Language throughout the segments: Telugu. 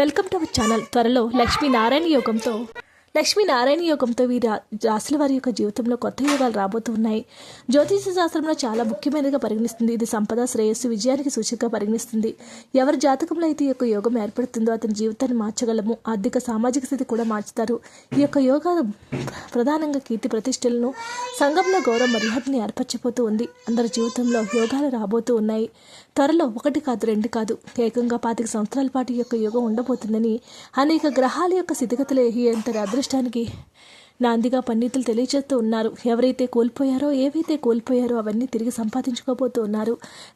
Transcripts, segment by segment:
Welcome to our channel. త్వరలో లక్ష్మీనారాయణ యోగంతో వీరి రాశుల వారి యొక్క జీవితంలో కొత్త యోగాలు రాబోతున్నాయి. జ్యోతిష శాస్త్రంలో చాలా ముఖ్యమైనదిగా పరిగణిస్తుంది. ఇది సంపద, శ్రేయస్సు, విజయానికి సూచికగా పరిగణిస్తుంది. ఎవరి జాతకంలో అయితే ఈ యొక్క యోగం ఏర్పడుతుందో అతని జీవితాన్ని మార్చగలము. ఆర్థిక, సామాజిక స్థితి కూడా మార్చుతారు. ఈ యొక్క యోగాలు ప్రధానంగా కీర్తి ప్రతిష్టలను, సంఘంలో గౌరవ మర్యాదని ఏర్పరచబోతూ ఉంది. అందరి జీవితంలో యోగాలు రాబోతూ ఉన్నాయి. త్వరలో 1 కాదు 2 కాదు ఏకంగా 25 సంవత్సరాల పాటు ఈ యొక్క యోగం ఉండబోతుందని అనేక గ్రహాల యొక్క స్థితిగతులు అంతటి అదృష్టానికి నాందిగా పండితులు తెలియజేస్తూ ఉన్నారు. ఏవైతే కోల్పోయారో అవన్నీ తిరిగి సంపాదించుకోబోతూ ఉన్నారు.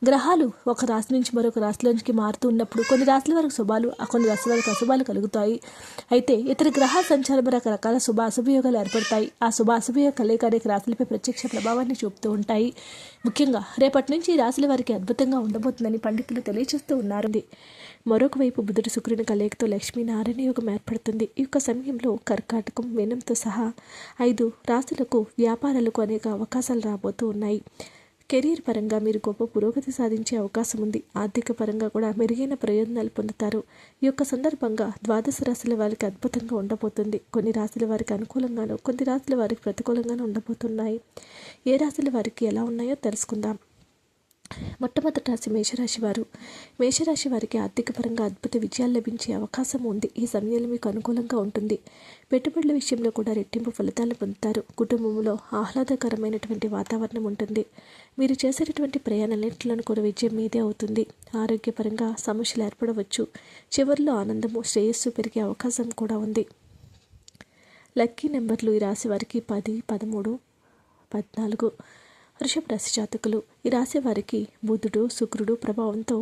గ్రహాలు ఒక రాశి నుంచి మరొక రాశిలోంచి మారుతూ ఉన్నప్పుడు కొన్ని రాశుల వరకు శుభాలు, కొన్ని రాశుల వరకు అశుభాలు కలుగుతాయి. అయితే ఇతర గ్రహాల సంచారం రకరకాల అశుభయోగాలు ఏర్పడతాయి. ఆ అశుభయోగ కలయిక అనేక రాశులపై ప్రత్యక్ష ప్రభావాన్ని చూపుతూ ఉంటాయి. ముఖ్యంగా రేపటి నుంచి ఈ రాశుల వారికి అద్భుతంగా ఉండబోతుందని పండితులు తెలియజేస్తూ ఉన్నారు. మరొక వైపు బుధుడు శుక్రుని కలయికతో లక్ష్మీనారాయణ యోగం ఏర్పడుతుంది. ఈ యొక్క సమయంలో కర్కాటకం, మీనంతో సహా 5 రాశులకు వ్యాపారాలకు అనేక అవకాశాలు రాబోతూ ఉన్నాయి. కెరీర్ పరంగా మీరు గొప్ప పురోగతి సాధించే అవకాశం ఉంది. ఆర్థిక పరంగా కూడా మెరుగైన ప్రయోజనాలు పొందుతారు. ఈ యొక్క సందర్భంగా 12 రాశుల వారికి అద్భుతంగా ఉండబోతుంది. కొన్ని రాశుల వారికి అనుకూలంగాను, కొన్ని రాశుల వారికి ప్రతికూలంగాను ఉండబోతున్నాయి. ఏ రాశుల వారికి ఎలా ఉన్నాయో తెలుసుకుందాం. మొట్టమొదటి రాశి మేషరాశి వారు. మేషరాశి వారికి ఆర్థిక పరంగా అద్భుత విజయాలు లభించే అవకాశం ఉంది. ఈ సమయంలో మీకు అనుకూలంగా ఉంటుంది. పెట్టుబడుల విషయంలో కూడా రెట్టింపు ఫలితాలు పొందుతారు. కుటుంబంలో ఆహ్లాదకరమైనటువంటి వాతావరణం ఉంటుంది. మీరు చేసేటటువంటి ప్రయాణాలన్నింటిలోనూ కూడా విజయం మీదే అవుతుంది. ఆరోగ్యపరంగా సమస్యలు ఏర్పడవచ్చు. చివరిలో ఆనందము, శ్రేయస్సు పెరిగే అవకాశం కూడా ఉంది. లక్కీ నెంబర్లు ఈ రాశి వారికి 10, 13, 14. వృషభ రాశి జాతకులు. ఈ రాశి వారికి బుధుడు, శుక్రుడు ప్రభావంతో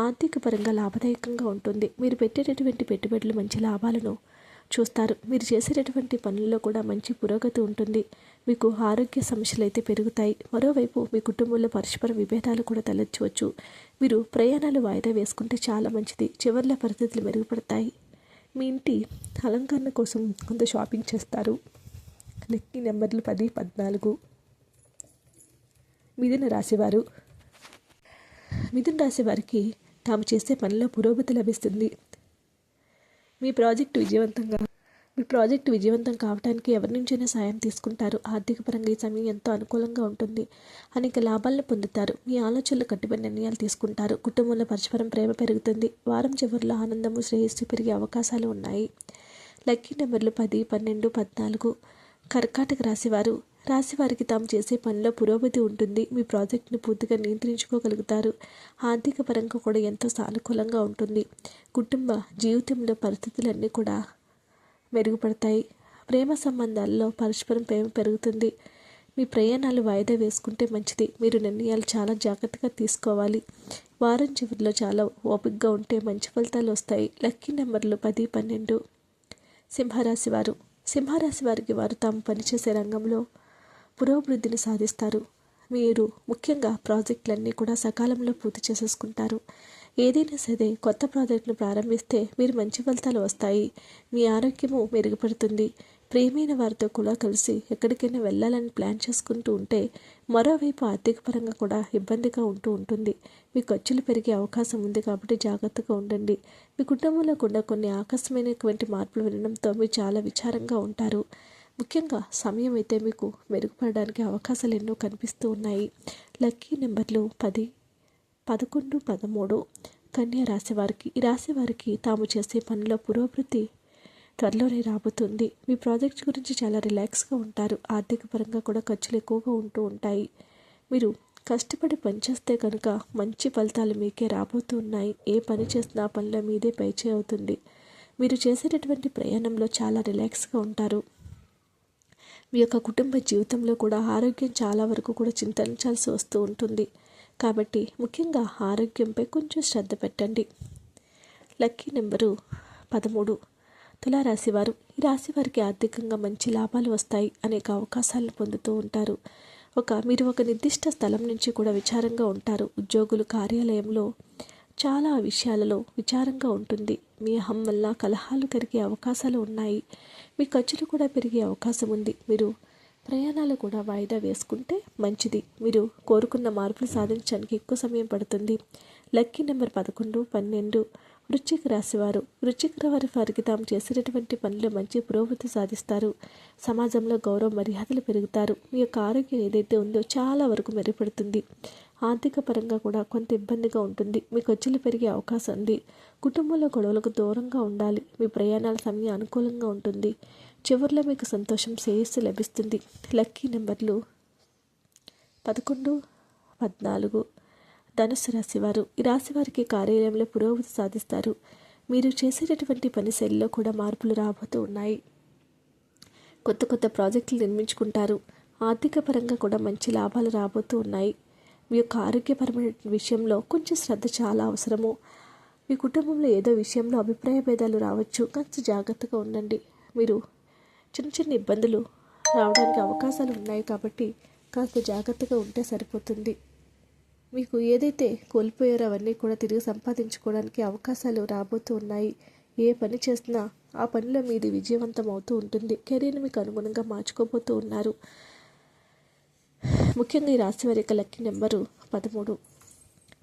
ఆర్థిక పరంగా లాభదాయకంగా ఉంటుంది. మీరు పెట్టేటటువంటి పెట్టుబడులు మంచి లాభాలను చూస్తారు. మీరు చేసేటటువంటి పనుల్లో కూడా మంచి పురోగతి ఉంటుంది. మీకు ఆరోగ్య సమస్యలు అయితే పెరుగుతాయి. మరోవైపు మీ కుటుంబంలో పరస్పర విభేదాలు కూడా తలెత్తవచ్చు. మీరు ప్రయాణాలు వాయిదా వేసుకుంటే చాలా మంచిది. చివర్ల పరిస్థితులు మెరుగుపడతాయి. మీ ఇంటి అలంకరణ కోసం కొంత షాపింగ్ చేస్తారు. లక్కీ నెంబర్లు 10, 14. మిథున రాశివారు. మిథున రాశి వారికి తాము చేసే పనిలో పురోగతి లభిస్తుంది. మీ ప్రాజెక్టు విజయవంతం కావడానికి ఎవరి నుంచైనా సాయం తీసుకుంటారు. ఆర్థిక పరంగా ఈ సమయం ఎంతో అనుకూలంగా ఉంటుంది. అనేక లాభాలను పొందుతారు. మీ ఆలోచనలు కట్టుబడి నిర్ణయాలు తీసుకుంటారు. కుటుంబంలో పరస్పరం ప్రేమ పెరుగుతుంది. వారం చివరిలో ఆనందము, శ్రేయస్సు పెరిగే అవకాశాలు ఉన్నాయి. లక్కీ నెంబర్లు 10, 12, 14. కర్కాటక రాశివారు. రాశివారికి తాము చేసే పనిలో పురోగతి ఉంటుంది. మీ ప్రాజెక్టును పూర్తిగా నియంత్రించుకోగలుగుతారు. ఆర్థిక పరంగా కూడా ఎంతో సానుకూలంగా ఉంటుంది. కుటుంబ జీవితంలో పరిస్థితులన్నీ కూడా మెరుగుపడతాయి. ప్రేమ సంబంధాల్లో పరస్పరం ప్రేమ పెరుగుతుంది. మీ ప్రయాణాలు వాయిదా వేసుకుంటే మంచిది. మీరు నిర్ణయాలు చాలా జాగ్రత్తగా తీసుకోవాలి. వారం చివరిలో చాలా ఓపికగా ఉంటే మంచి ఫలితాలు వస్తాయి. లక్కీ నెంబర్లు 10, 12. సింహరాశి వారు. సింహరాశి వారికి వారు తాము పనిచేసే రంగంలో పురోభివృద్ధిని సాధిస్తారు. మీరు ముఖ్యంగా ప్రాజెక్టులన్నీ కూడా సకాలంలో పూర్తి చేసేసుకుంటారు. ఏదైనా సరే కొత్త ప్రాజెక్టును ప్రారంభిస్తే మీరు మంచి ఫలితాలు వస్తాయి. మీ ఆరోగ్యము మెరుగుపడుతుంది. ప్రియమైన వారితో కూడా కలిసి ఎక్కడికైనా వెళ్ళాలని ప్లాన్ చేసుకుంటూ ఉంటే మరోవైపు ఆర్థిక పరంగా కూడా ఇబ్బందిగా ఉంటుంది. మీ ఖర్చులు పెరిగే అవకాశం ఉంది కాబట్టి జాగ్రత్తగా ఉండండి. మీ కుటుంబంలో కూడా కొన్ని ఆకస్మికమైనటువంటి మార్పులు వినడంతో మీరు చాలా విచారంగా ఉంటారు. ముఖ్యంగా సమయం అయితే మీకు మెరుగుపడడానికి అవకాశాలు ఎన్నో కనిపిస్తూ ఉన్నాయి. లక్కీ నెంబర్లు 10, 11, 13. కన్యా రాశి వారికి. ఈ రాశి వారికి తాము చేసే పనిలో పురోభివృద్ధి త్వరలోనే రాబోతుంది. మీ ప్రాజెక్ట్స్ గురించి చాలా రిలాక్స్గా ఉంటారు. ఆర్థిక పరంగా కూడా ఖర్చులు ఎక్కువగా ఉంటాయి. మీరు కష్టపడి పనిచేస్తే కనుక మంచి ఫలితాలు మీకే రాబోతున్నాయి. ఏ పని చేసినా ఆ పనిలో మీదే పైచే అవుతుంది. మీరు చేసేటటువంటి ప్రయాణంలో చాలా రిలాక్స్గా ఉంటారు. మీ యొక్క కుటుంబ జీవితంలో కూడా ఆరోగ్యం చాలా వరకు కూడా చింతించాల్సి వస్తూ ఉంటుంది. కాబట్టి ముఖ్యంగా ఆరోగ్యంపై కొంచెం శ్రద్ధ పెట్టండి. Lucky number 13. తులారాశివారు. ఈ రాశి వారికి ఆర్థికంగా మంచి లాభాలు వస్తాయి. అనేక అవకాశాలను పొందుతూ ఉంటారు. మీరు ఒక నిర్దిష్ట స్థలం నుంచి కూడా విచారంగా ఉంటారు. ఉద్యోగులు కార్యాలయంలో చాలా విషయాలలో విచారంగా ఉంటుంది. మీ అహం వల్ల కలహాలు కలిగే అవకాశాలు ఉన్నాయి. మీ ఖర్చులు కూడా పెరిగే అవకాశం ఉంది. మీరు ప్రయాణాలు కూడా వాయిదా వేసుకుంటే మంచిది. మీరు కోరుకున్న మార్పులు సాధించడానికి ఎక్కువ సమయం పడుతుంది. Lucky number 11, 12. వృశ్చిక రాశివారు వారికి తాము చేసేటటువంటి పనిలో మంచి పురోగతి సాధిస్తారు. సమాజంలో గౌరవ మర్యాదలు పెరుగుతారు. మీ యొక్క ఆరోగ్యం ఏదైతే ఉందో చాలా వరకు మెరుగుపడుతుంది. ఆర్థిక పరంగా కూడా కొంత ఇబ్బందిగా ఉంటుంది. మీ ఖర్చులు పెరిగే అవకాశం ఉంది. కుటుంబంలో గొడవలకు దూరంగా ఉండాలి. మీ ప్రయాణాల సమయం అనుకూలంగా ఉంటుంది. చివరిలో మీకు సంతోషం, శ్రేయస్సు లభిస్తుంది. లక్కీ నెంబర్లు 11, 14. ధనుస్సు రాశివారు ఈ రాశి వారికి కార్యాలయంలో పురోగతి సాధిస్తారు. మీరు చేసేటటువంటి పని శైలిలో కూడా మార్పులు రాబోతూ ఉన్నాయి. కొత్త కొత్త ప్రాజెక్టులు నిర్మించుకుంటారు. ఆర్థిక పరంగా కూడా మంచి లాభాలు రాబోతూ ఉన్నాయి. మీ యొక్క ఆరోగ్యపరమైన విషయంలో కొంచెం శ్రద్ధ చాలా అవసరము. మీ కుటుంబంలో ఏదో విషయంలో అభిప్రాయ భేదాలు రావచ్చు. కాస్త జాగ్రత్తగా ఉండండి. మీరు చిన్న చిన్న ఇబ్బందులు రావడానికి అవకాశాలు ఉన్నాయి కాబట్టి కాస్త జాగ్రత్తగా ఉంటే సరిపోతుంది. మీకు ఏదైతే కోల్పోయారో అవన్నీ కూడా తిరిగి సంపాదించుకోవడానికి అవకాశాలు రాబోతూ ఉన్నాయి. ఏ పని చేసినా ఆ పనిలో మీది విజయవంతం అవుతూ ఉంటుంది. కెరీర్ని మీకు అనుగుణంగా మార్చుకోబోతూ ఉన్నారు. ముఖ్యంగా ఈ రాశి వారి యొక్క లక్కీ నెంబరు 13.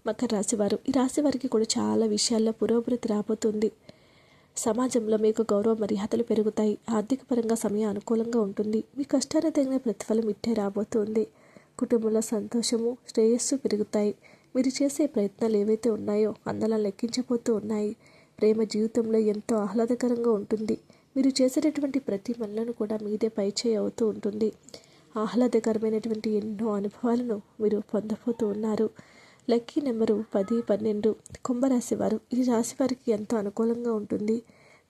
మకర రాశివారు ఈ రాశి వారికి కూడా చాలా విషయాల్లో పురోగతి రాబోతుంది. సమాజంలో మీకు గౌరవ మర్యాదలు పెరుగుతాయి. ఆర్థిక పరంగా సమయం అనుకూలంగా ఉంటుంది. మీ కష్టానికి తగిన ప్రతిఫలం ఇట్టే రాబోతుంది. కుటుంబంలో సంతోషము, శ్రేయస్సు పెరుగుతాయి. మీరు చేసే ప్రయత్నాలు ఏవైతే ఉన్నాయో అందలా లెక్కించబోతూ ఉన్నాయి. ప్రేమ జీవితంలో ఎంతో ఆహ్లాదకరంగా ఉంటుంది. మీరు చేసేటటువంటి ప్రతి పనులను కూడా మీదే పైచేయి అవుతూ ఉంటుంది. ఆహ్లాదకరమైనటువంటి ఎన్నో అనుభవాలను మీరు పొందబోతూ ఉన్నారు. Lucky number 10, 12. కుంభరాశి వారు ఈ రాశి వారికి ఎంతో అనుకూలంగా ఉంటుంది.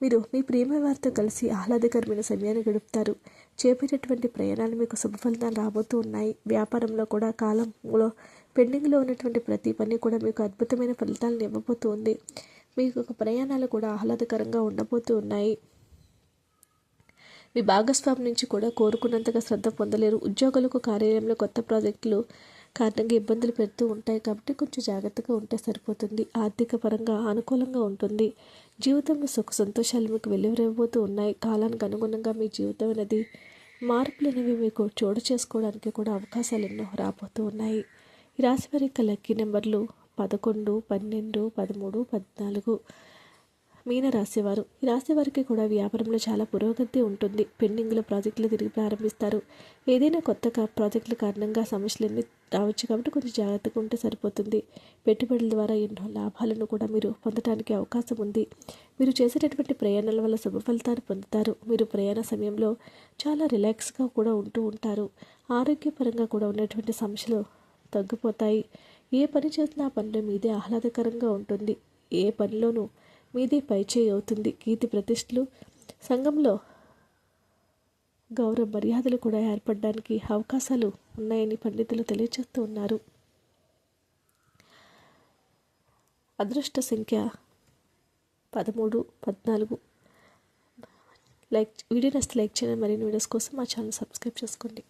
మీరు మీ ప్రేమ వారితో కలిసి ఆహ్లాదకరమైన సమయాన్ని గడుపుతారు. చేపట్టేటువంటి ప్రయాణాలు మీకు శుభ ఫలితాలు రాబోతూ ఉన్నాయి. వ్యాపారంలో కూడా కాలంలో పెండింగ్లో ఉన్నటువంటి ప్రతి పని కూడా మీకు అద్భుతమైన ఫలితాలను ఇవ్వబోతూ ఉంది. మీకు ఒక ప్రయాణాలు కూడా ఆహ్లాదకరంగా ఉండబోతూ ఉన్నాయి. మీ భాగస్వామి నుంచి కూడా కోరుకున్నంతగా శ్రద్ధ పొందలేరు. ఉద్యోగులకు కార్యాలయంలో కొత్త ప్రాజెక్టులు కారణంగా ఇబ్బందులు పెడుతూ ఉంటాయి కాబట్టి కొంచెం జాగ్రత్తగా ఉంటే సరిపోతుంది. ఆర్థిక పరంగా అనుకూలంగా ఉంటుంది. జీవితంలో సుఖ సంతోషాలు మీకు వెలువరబోతూ ఉన్నాయి. కాలానికి అనుగుణంగా మీ జీవితం అనేది మార్పులు అనేవి మీకు చోటు చేసుకోవడానికి కూడా అవకాశాలు ఎన్నో రాబోతూ ఉన్నాయి. ఈ రాశి వారి యొక్క లక్కీ నెంబర్లు 11, 12, 13, 14. మీన రాశివారు ఈ రాశి వారికి కూడా వ్యాపారంలో చాలా పురోగతి ఉంటుంది. పెండింగ్లో ప్రాజెక్టులు తిరిగి ప్రారంభిస్తారు. ఏదైనా కొత్త ప్రాజెక్టుల కారణంగా సమస్యలు ఎన్ని రావచ్చు కాబట్టి కొంచెం జాగ్రత్తగా ఉంటే సరిపోతుంది. పెట్టుబడుల ద్వారా ఎన్నో లాభాలను కూడా మీరు పొందడానికి అవకాశం ఉంది. మీరు చేసేటటువంటి ప్రయాణాల వల్ల శుభ ఫలితాలు పొందుతారు. మీరు ప్రయాణ సమయంలో చాలా రిలాక్స్గా కూడా ఉంటూ ఉంటారు. ఆరోగ్యపరంగా కూడా ఉన్నటువంటి సమస్యలు తగ్గిపోతాయి. ఏ పని చేసినా ఆ పనిలో మీదే ఆహ్లాదకరంగా ఉంటుంది. ఏ పనిలోనూ మీదే పైచేయి అవుతుంది. కీర్తి ప్రతిష్టలు, సంఘంలో గౌరవ మర్యాదలు కూడా ఏర్పడడానికి అవకాశాలు ఉన్నాయని పండితులు తెలియజేస్తూ ఉన్నారు. అదృష్ట సంఖ్య 13, 14. వీడియో నచ్చితే లైక్ చేయండి. మరిన్ని వీడియోస్ కోసం మా ఛానల్ సబ్స్క్రైబ్ చేసుకోండి.